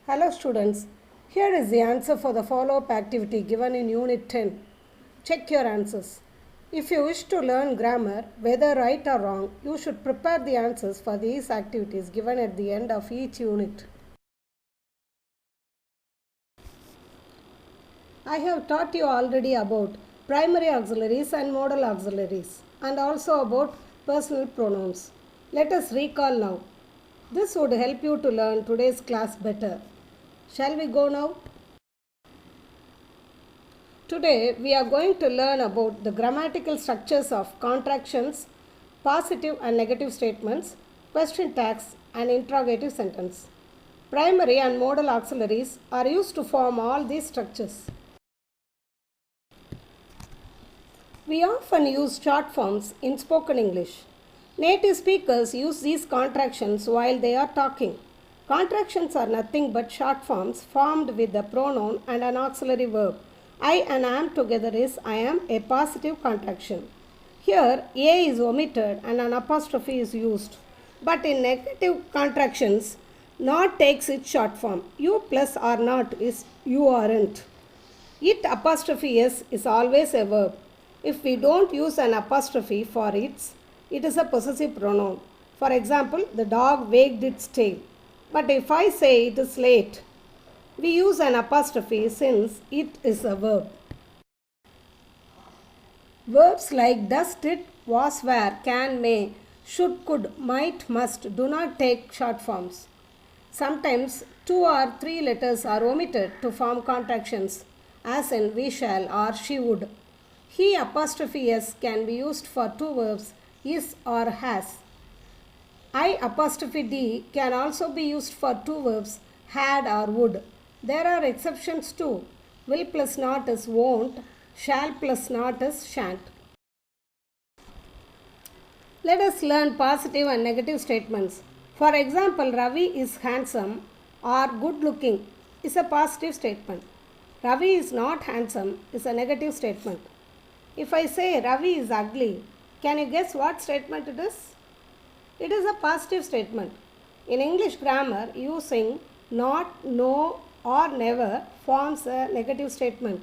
Hello students, here is the answer for the follow-up activity given in Unit 10. Check your answers. If you wish to learn grammar, whether right or wrong, you should prepare the answers for these activities given at the end of each unit. I have taught you already about primary auxiliaries and modal auxiliaries and also about personal pronouns. Let us recall now. This would help you to learn today's class better. Shall we go now? Today we are going to learn about the grammatical structures of contractions, positive and negative statements, question tags and interrogative sentence. Primary and modal auxiliaries are used to form all these structures. We often use short forms in spoken English. Native speakers use these contractions while they are talking. Contractions are nothing but short forms formed with the pronoun and an auxiliary verb. I and am together is I am a positive contraction. Here a is omitted and an apostrophe is used. But in negative contractions, not takes its short form. You plus or not is you aren't. It apostrophe s is always a verb. If we don't use an apostrophe for it is a possessive pronoun. For example, the dog wagged its tail. But if I say it is late, we use an apostrophe since it is a verb. Verbs like thus, did, was, were, can, may, should, could, might, must do not take short forms. Sometimes 2 or 3 letters are omitted to form contractions, as in we shall or she would. He apostrophe s can be used for 2 verbs, is or has. I apostrophe d can also be used for 2 verbs, had or would. There are exceptions too. Will plus not is won't, shall plus not is shan't. Let us learn positive and negative statements. For example, Ravi is handsome or good looking is a positive statement. Ravi is not handsome is a negative statement. If I say Ravi is ugly, can you guess what statement it is? It is a positive statement. In English grammar, using not, no or never forms a negative statement.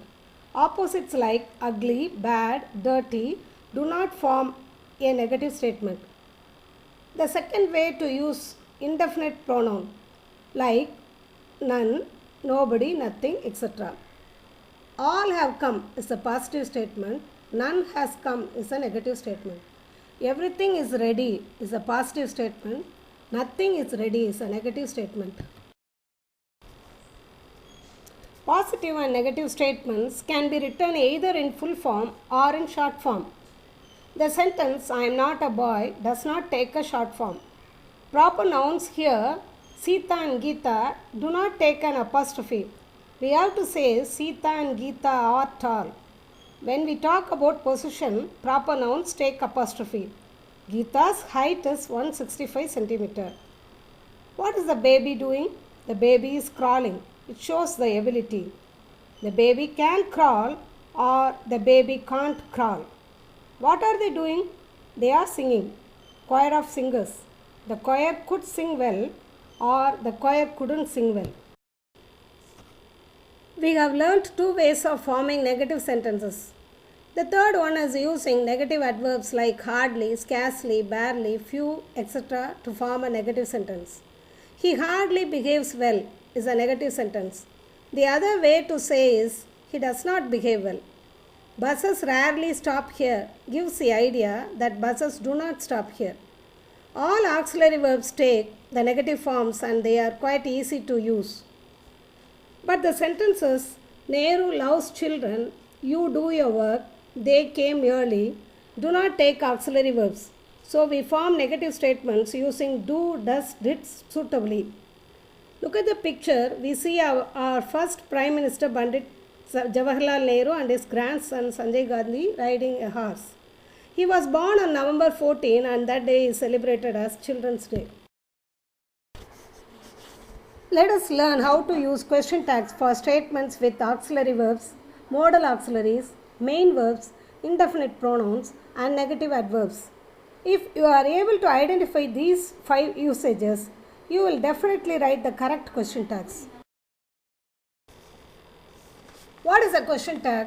Opposites like ugly, bad, dirty do not form a negative statement. The second way to use indefinite pronoun like none, nobody, nothing, etc. All have come is a positive statement. None has come is a negative statement. Everything is ready is a positive statement. Nothing is ready is a negative statement. Positive and negative statements can be written either in full form or in short form. The sentence I am not a boy does not take a short form. Proper nouns here, Sita and Geeta, do not take an apostrophe. We have to say Sita and Geeta are tall. When we talk about position, proper nouns take apostrophe. Geeta's height is 165 centimeter. What is the baby doing? The baby is crawling. It shows the ability. The baby can crawl or the baby can't crawl. What are they doing? They are singing. Choir of singers. The choir could sing well or the choir couldn't sing well. We have learnt 2 ways of forming negative sentences. The third one is using negative adverbs like hardly, scarcely, barely, few, etc. to form a negative sentence. He hardly behaves well is a negative sentence. The other way to say is he does not behave well. Buses rarely stop here gives the idea that buses do not stop here. All auxiliary verbs take the negative forms and they are quite easy to use. But the sentences Nehru loves children, you do your work, they came early do not take auxiliary verbs. So we form negative statements using do, does, did suitably. Look at the picture. We see our first Prime Minister Pandit Jawaharlal Nehru and his grandson Sanjay Gandhi riding a horse. He was born on November 14 and that day is celebrated as Children's Day. Let us learn how to use question tags for statements with auxiliary verbs, modal auxiliaries, main verbs, indefinite pronouns and negative adverbs. If you are able to identify these 5 usages, you will definitely write the correct question tags. What is a question tag?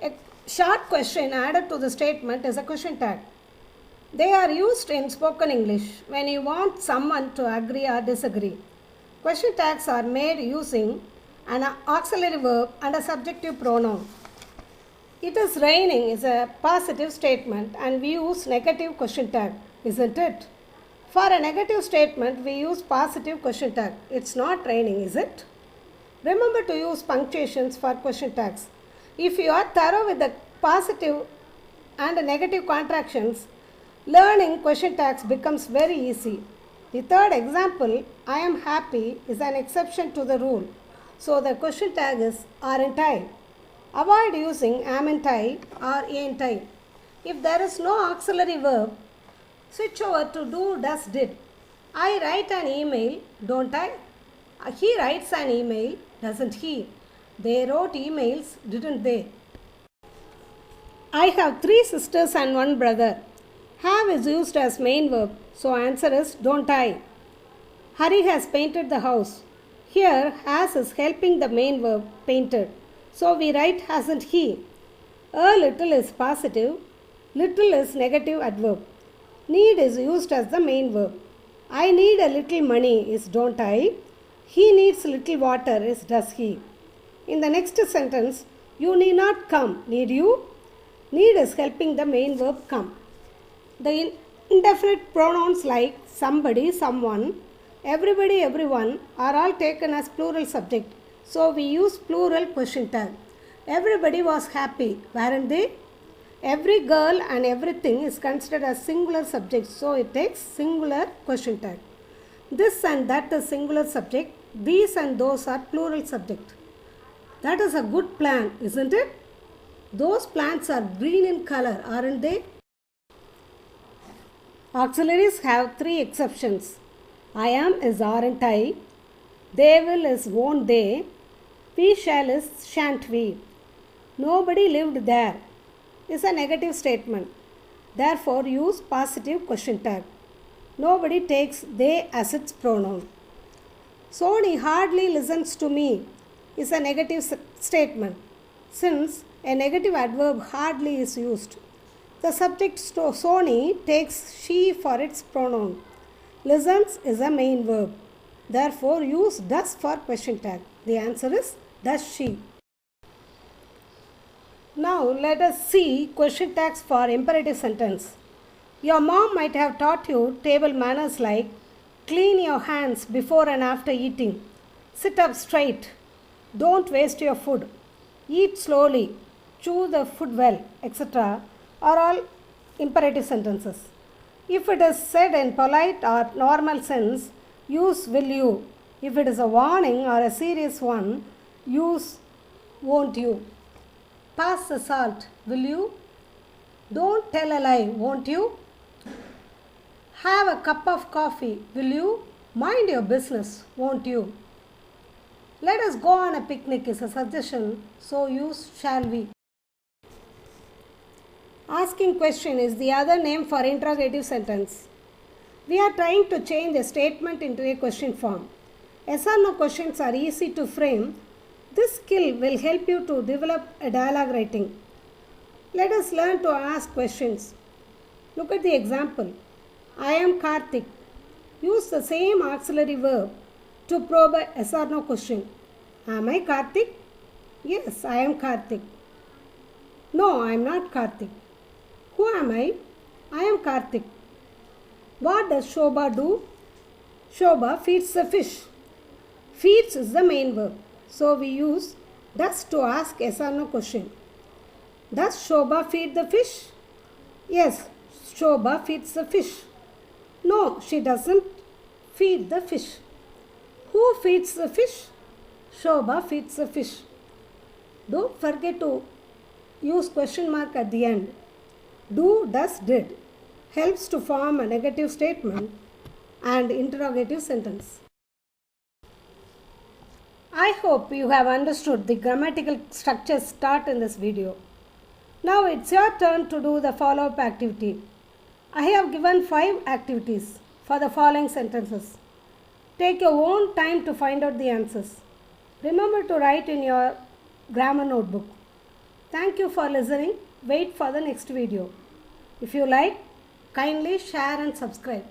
A short question added to the statement is a question tag. They are used in spoken English when you want someone to agree or disagree. Question tags are made using an auxiliary verb and a subjective pronoun. It is raining is a positive statement and we use negative question tag, isn't it? For a negative statement, we use positive question tag. It's not raining, is it? Remember to use punctuations for question tags. If you are thorough with the positive and negative contractions, learning question tags becomes very easy. The third example, I am happy, is an exception to the rule. So the question tag is aren't I. Avoid using amn't I or ain't I. If there is no auxiliary verb, switch over to do, does, did. I write an email, don't I? He writes an email, doesn't he? They wrote emails, didn't they? I have 3 sisters and 1 brother. Have is used as main verb, so answer is don't I. Hari has painted the house. Here, has is helping the main verb, painted. So we write hasn't he. A little is positive, little is negative adverb. Need is used as the main verb. I need a little money is don't I. He needs little water is does he. In the next sentence, you need not come, need you? Need is helping the main verb come. The indefinite pronouns like somebody, someone, everybody, everyone are all taken as plural subject. So we use plural question tag. Everybody was happy, weren't they? Every girl and everything is considered as singular subject, so it takes singular question tag. This and that is singular subject, these and those are plural subject. That is a good plan, isn't it? Those plants are green in color, aren't they? Auxiliaries have 3 exceptions. I am is aren't I, they will is won't they, we shall is shan't we. Nobody lived there is a negative statement. Therefore, use positive question tag. Nobody takes they as its pronoun. Sony hardly listens to me is a negative statement since a negative adverb hardly is used. The subject Sony takes she for its pronoun. Listens is a main verb. Therefore, use does for question tag. The answer is does she. Now, let us see question tags for imperative sentence. Your mom might have taught you table manners like clean your hands before and after eating, sit up straight, don't waste your food, eat slowly, chew the food well, etc. are all imperative sentences. If it is said in polite or normal sense, use will you. If it is a warning or a serious one, use won't you. Pass the salt, will you? Don't tell a lie, won't you? Have a cup of coffee, will you? Mind your business, won't you? Let us go on a picnic is a suggestion, so use shall we. Asking question is the other name for interrogative sentence. We are trying to change a statement into a question form. Yes or no questions are easy to frame. This skill will help you to develop a dialogue writing. Let us learn to ask questions. Look at the example. I am Karthik. Use the same auxiliary verb to probe a yes or no question. Am I Karthik? Yes, I am Karthik. No, I am not Karthik. Who am I? I am Karthik. What does Shobha do? Shobha feeds the fish. Feeds is the main verb. So we use does to ask yes or no question. Does Shobha feed the fish? Yes, Shobha feeds the fish. No, she doesn't feed the fish. Who feeds the fish? Shobha feeds the fish. Don't forget to use question mark at the end. Do, does, did helps to form a negative statement and interrogative sentence. I hope you have understood the grammatical structures taught in this video. Now it's your turn to do the follow-up activity. I have given 5 activities for the following sentences. Take your own time to find out the answers. Remember to write in your grammar notebook. Thank you for listening. Wait for the next video. If you like, kindly share and subscribe.